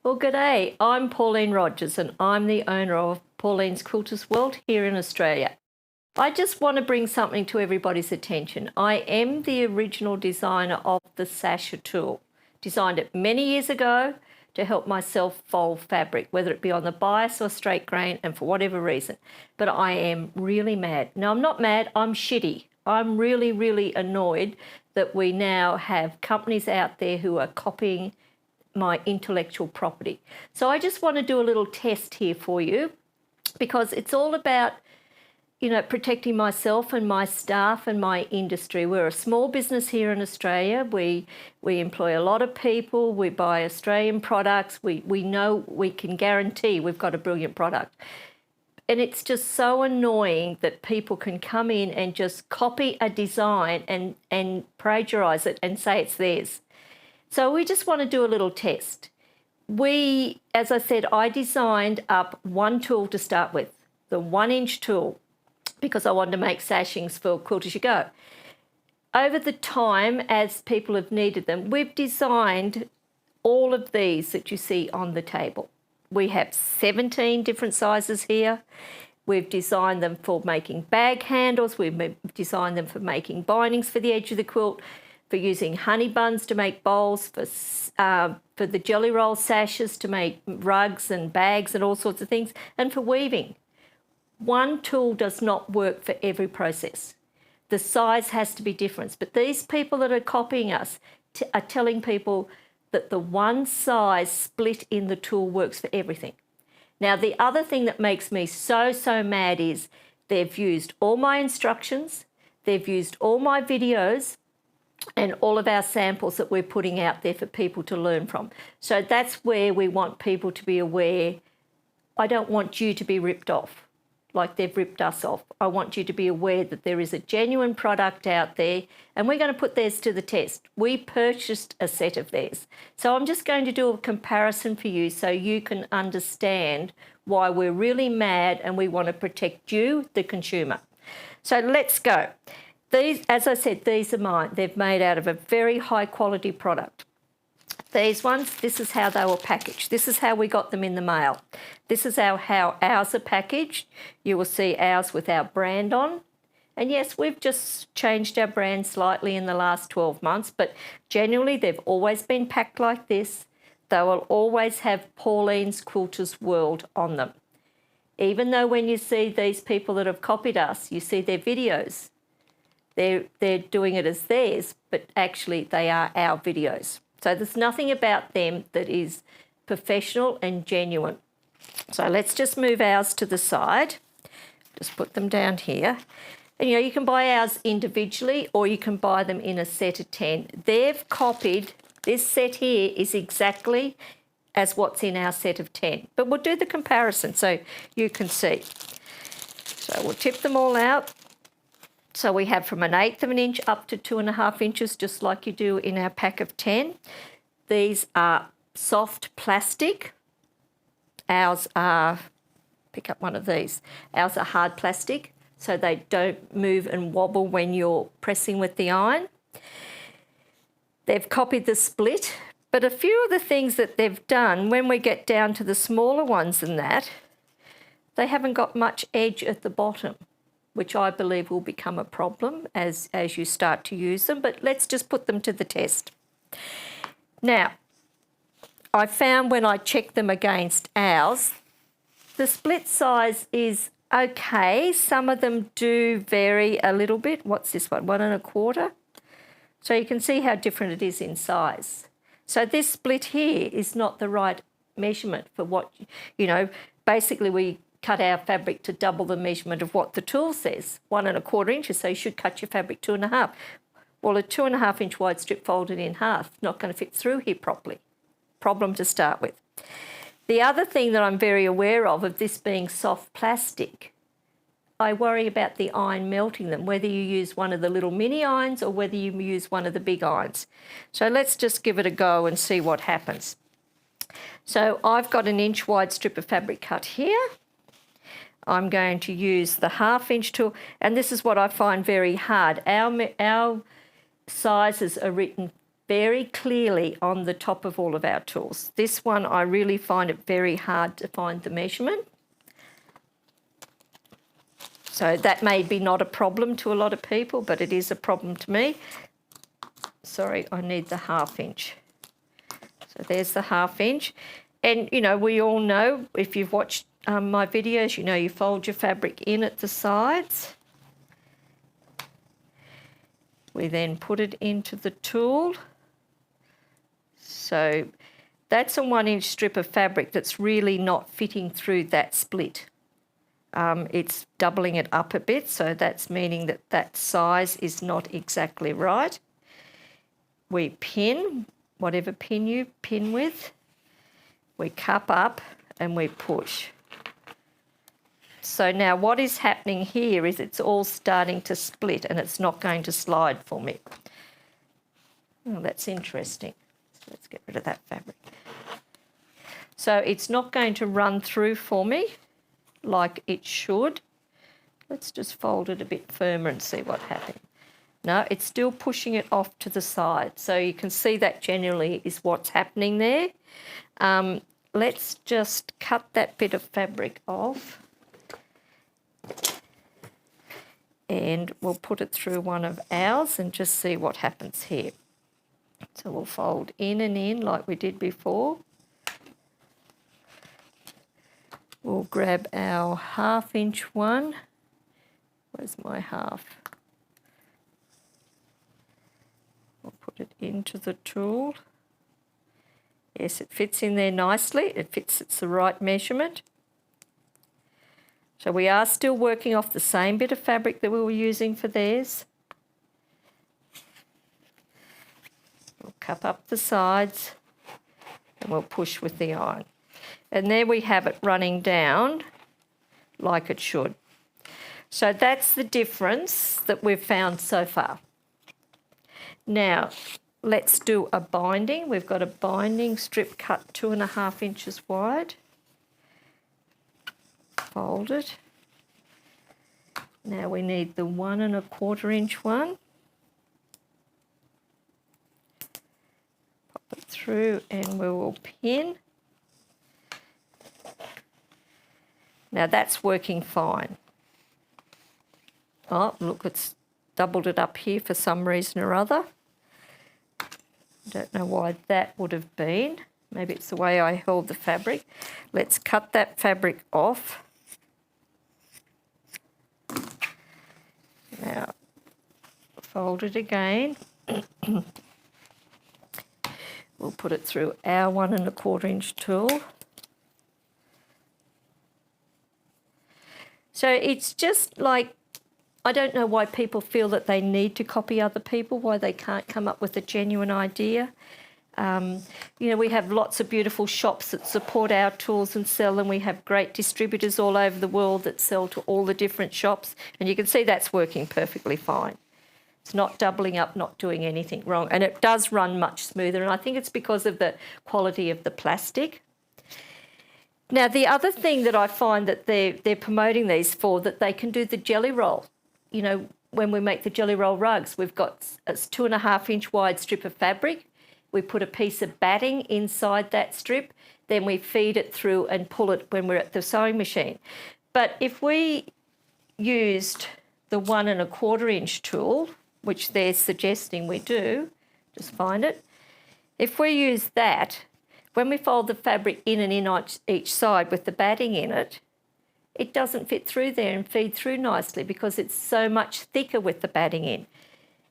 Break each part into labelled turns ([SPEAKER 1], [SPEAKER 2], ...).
[SPEAKER 1] Well, g'day. I'm Pauline Rogers and I'm the owner of Pauline's Quilters World here in Australia. I just want to bring something to everybody's attention. I am the original designer of the Sasher tool. Designed it many years ago to help myself fold fabric, whether it be on the bias or straight grain and for whatever reason. But I am really mad. No, I'm not mad, I'm shitty. I'm really annoyed that we now have companies out there who are copying my intellectual property. So I just want to do a little test here for you because it's all about, protecting myself and my staff and my industry. We're a small business here in Australia. We employ a lot of people. We buy Australian products. We know we can guarantee we've got a brilliant product. And it's just so annoying that people can come in and just copy a design and plagiarise it and say it's theirs. So we just want to do a little test. As I said, I designed up one tool to start with, the 1-inch tool, because I wanted to make sashings for Quilt As You Go. Over the time, as people have needed them, we've designed all of these that you see on the table. We have 17 different sizes here. We've designed them for making bag handles. We've designed them for making bindings for the edge of the quilt, for using honey buns to make bowls, for the jelly roll sashes to make rugs and bags and all sorts of things, and for weaving. One tool does not work for every process. The size has to be different. But these people that are copying us are telling people that the one size split in the tool works for everything. Now, the other thing that makes me so mad is they've used all my instructions, they've used all my videos, and all of our samples that we're putting out there for people to learn from. So that's where we want people to be aware. I don't want you to be ripped off like they've ripped us off. I want you to be aware that there is a genuine product out there, and we're going to put theirs to the test. We purchased a set of theirs. So I'm just going to do a comparison for you so you can understand why we're really mad and we want to protect you, the consumer. So let's go. These, as I said, these are mine. They're made out of a very high quality product. These ones, this is how they were packaged. This is how we got them in the mail. This is how ours are packaged. You will see ours with our brand on. And yes, we've just changed our brand slightly in the last 12 months, but generally they've always been packed like this. They will always have Pauline's Quilters World on them. Even though when you see these people that have copied us, you see their videos. They're doing it as theirs, but actually they are our videos. So there's nothing about them that is professional and genuine. So let's just move ours to the side. Just put them down here. And you can buy ours individually or you can buy them in a set of 10. They've copied, this set here is exactly as what's in our set of 10. But we'll do the comparison so you can see. So we'll tip them all out. So we have from 1/8 of an inch up to 2.5 inches, just like you do in our pack of 10. These are soft plastic. Ours are, pick up one of these. Ours are hard plastic, so they don't move and wobble when you're pressing with the iron. They've copied the split, but a few of the things that they've done, when we get down to the smaller ones than that, they haven't got much edge at the bottom, which I believe will become a problem as you start to use them, but let's just put them to the test. Now, I found when I checked them against ours, the split size is okay. Some of them do vary a little bit. What's this one? 1 1/4. So you can see how different it is in size. So this split here is not the right measurement for what, basically we cut our fabric to double the measurement of what the tool says, 1 1/4 inches, so you should cut your fabric 2.5. Well, a 2.5 inch wide strip folded in half, not going to fit through here properly. Problem to start with. The other thing that I'm very aware of this being soft plastic, I worry about the iron melting them, whether you use one of the little mini irons or whether you use one of the big irons. So let's just give it a go and see what happens. So I've got an inch wide strip of fabric cut here. I'm going to use the 1/2 inch tool, and this is what I find very hard. Our sizes are written very clearly on the top of all of our tools. This one, I really find it very hard to find the measurement. So that may be not a problem to a lot of people, but it is a problem to me. Sorry, I need the 1/2 inch. So there's the 1/2 inch. And, you know, we all know, if you've watched my videos, you know you fold your fabric in at the sides. We then put it into the tool. So that's a 1 inch strip of fabric that's really not fitting through that split. It's doubling it up a bit, so that's meaning that that size is not exactly right. We pin, whatever pin you pin with. We cup up and we push. So now what is happening here is it's all starting to split and it's not going to slide for me. Oh, that's interesting. So let's get rid of that fabric. So it's not going to run through for me like it should. Let's just fold it a bit firmer and see what happens. No, it's still pushing it off to the side. So you can see that generally is what's happening there. Let's just cut that bit of fabric off. And we'll put it through one of ours and just see what happens here. So we'll fold in and in like we did before. We'll grab our 1/2 inch one. Where's my 1/2? We'll put it into the tool. Yes, it fits in there nicely. It fits, it's the right measurement. So we are still working off the same bit of fabric that we were using for theirs. We'll cup up the sides and we'll push with the iron. And there we have it running down like it should. So that's the difference that we've found so far. Now, let's do a binding. We've got a binding strip cut 2.5 inches wide. Fold it. Now we need the 1 1/4 inch one. Pop it through and we will pin. Now that's working fine. Oh, look, it's doubled it up here for some reason or other. Don't know why that would have been. Maybe it's the way I held the fabric. Let's cut that fabric off. Now, fold it again. We'll put it through our 1 1/4 inch tool. So it's just like, I don't know why people feel that they need to copy other people, why they can't come up with a genuine idea. You know, we have lots of beautiful shops that support our tools and sell them. We have great distributors all over the world that sell to all the different shops, and you can see that's working perfectly fine. It's not doubling up, not doing anything wrong, and it does run much smoother, and I think it's because of the quality of the plastic. Now, the other thing that I find that they're promoting these for, that they can do the jelly roll. You know, when we make the jelly roll rugs, we've got a 2.5 inch wide strip of fabric. We put a piece of batting inside that strip, then we feed it through and pull it when we're at the sewing machine. But if we used the 1 1/4 inch tool, which they're suggesting we do, just find it. If we use that, when we fold the fabric in and in on each side with the batting in it, it doesn't fit through there and feed through nicely because it's so much thicker with the batting in.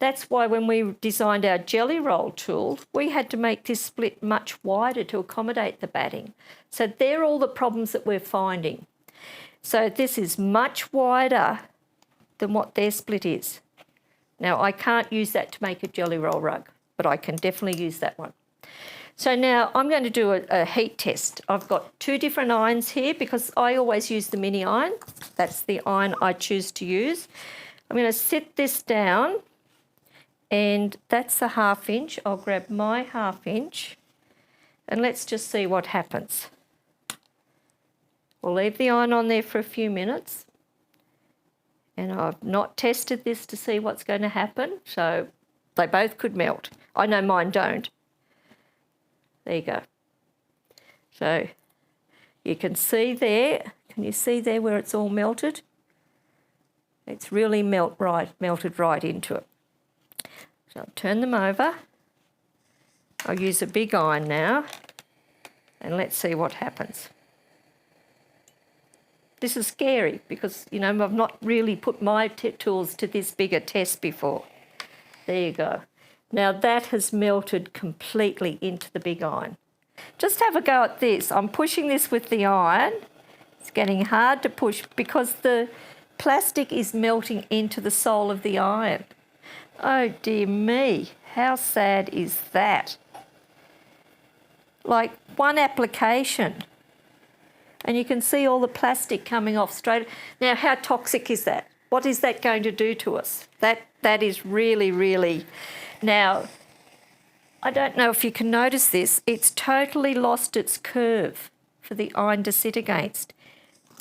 [SPEAKER 1] That's why when we designed our jelly roll tool, we had to make this split much wider to accommodate the batting. So they're all the problems that we're finding. So this is much wider than what their split is. Now, I can't use that to make a jelly roll rug, but I can definitely use that one. So now I'm going to do a heat test. I've got 2 different irons here because I always use the mini iron. That's the iron I choose to use. I'm going to sit this down, and that's a 1/2 inch. I'll grab my 1/2 inch and let's just see what happens. We'll leave the iron on there for a few minutes. And I've not tested this to see what's going to happen. So They both could melt. I know mine don't. There you go. So you can see there. Can you see there where it's all melted? It's really melted right into it. So I'll turn them over. I'll use a big iron now, and let's see what happens. This is scary because, you know, I've not really put my tools to this big a test before. There you go. Now that has melted completely into the big iron. Just have a go at this. I'm pushing this with the iron. It's getting hard to push because the plastic is melting into the sole of the iron. Oh dear me, how sad is that? Like one application and you can see all the plastic coming off straight. Now how toxic is that? What is that going to do to us? That is really, really... Now, I don't know if you can notice this, it's totally lost its curve for the iron to sit against.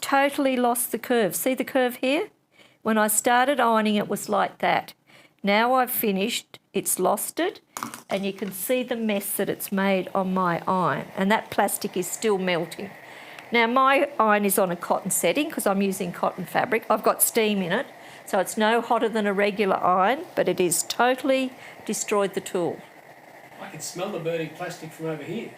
[SPEAKER 1] Totally lost the curve. See the curve here? When I started ironing it was like that. Now I've finished, it's lost it, and you can see the mess that it's made on my iron, and that plastic is still melting. Now my iron is on a cotton setting because I'm using cotton fabric. I've got steam in it, so it's no hotter than a regular iron, but it is totally destroyed the tool.
[SPEAKER 2] I can smell the burning plastic from over here.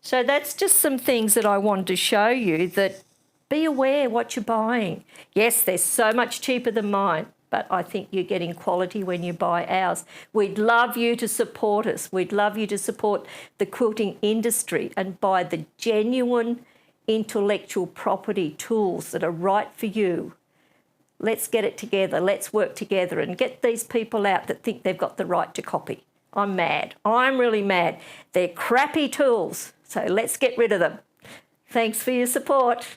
[SPEAKER 1] So that's just some things that I wanted to show you, that be aware what you're buying. Yes, they're so much cheaper than mine, but I think you're getting quality when you buy ours. We'd love you to support us. We'd love you to support the quilting industry and buy the genuine intellectual property tools that are right for you. Let's get it together. Let's work together and get these people out that think they've got the right to copy. I'm mad. I'm really mad. They're crappy tools, so let's get rid of them. Thanks for your support.